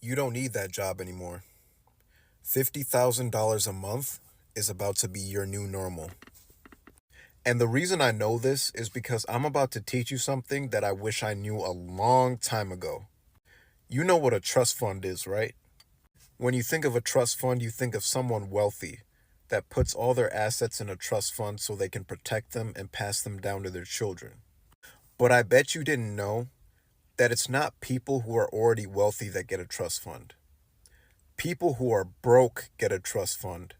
You don't need that job anymore. $50,000 a month is about to be your new normal. And the reason I know this is because I'm about to teach you something that I wish I knew a long time ago. You know what a trust fund is, right? When you think of a trust fund, you think of someone wealthy that puts all their assets in a trust fund so they can protect them and pass them down to their children. But I bet you didn't know that it's not people who are already wealthy that get a trust fund. People who are broke get a trust fund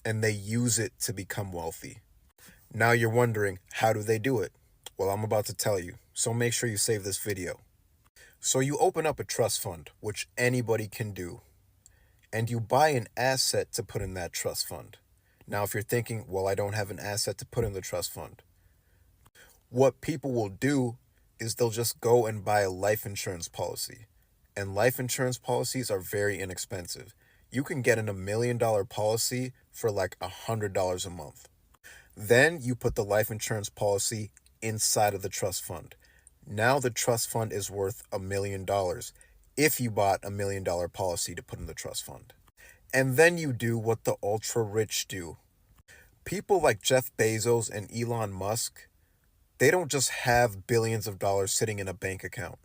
and they use it to become wealthy. Now you're wondering, how do they do it? Well, I'm about to tell you, so make sure you save this video. So you open up a trust fund, which anybody can do, and you buy an asset to put in that trust fund. Now, if you're thinking, well, I don't have an asset to put in the trust fund, what people will do is they'll just go and buy a life insurance policy. And life insurance policies are very inexpensive. You can get in $1 million policy for like $100 a month. Then you put the life insurance policy inside of the trust fund. Now the trust fund is worth $1 million if you bought $1 million policy to put in the trust fund. And then you do what the ultra rich do. People like Jeff Bezos and Elon Musk, they don't just have billions of dollars sitting in a bank account.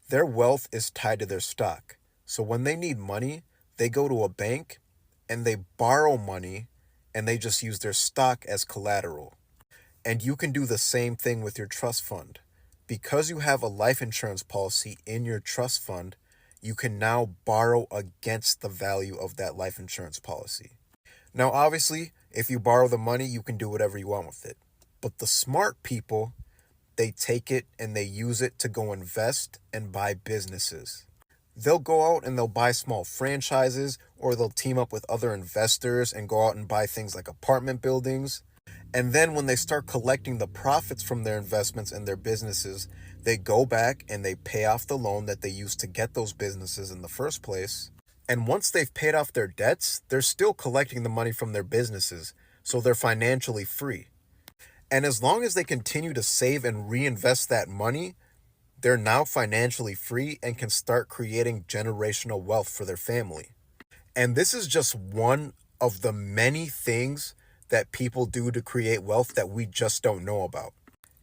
Their wealth is tied to their stock. So when they need money, they go to a bank and they borrow money and they just use their stock as collateral. And you can do the same thing with your trust fund. Because you have a life insurance policy in your trust fund, you can now borrow against the value of that life insurance policy. Now, obviously, if you borrow the money, you can do whatever you want with it. But the smart people, they take it and they use it to go invest and buy businesses. They'll go out and they'll buy small franchises, or they'll team up with other investors and go out and buy things like apartment buildings. And then when they start collecting the profits from their investments and their businesses, they go back and they pay off the loan that they used to get those businesses in the first place. And once they've paid off their debts, they're still collecting the money from their businesses, so they're financially free. And as long as they continue to save and reinvest that money, they're now financially free and can start creating generational wealth for their family. And this is just one of the many things that people do to create wealth that we just don't know about.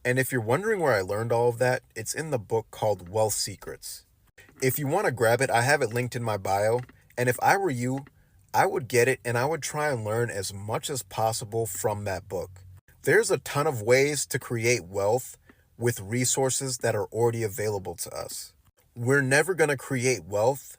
And if you're wondering where I learned all of that, it's in the book called Wealth Secrets. If you want to grab it, I have it linked in my bio. And if I were you, I would get it and I would try and learn as much as possible from that book. There's a ton of ways to create wealth with resources that are already available to us. We're never going to create wealth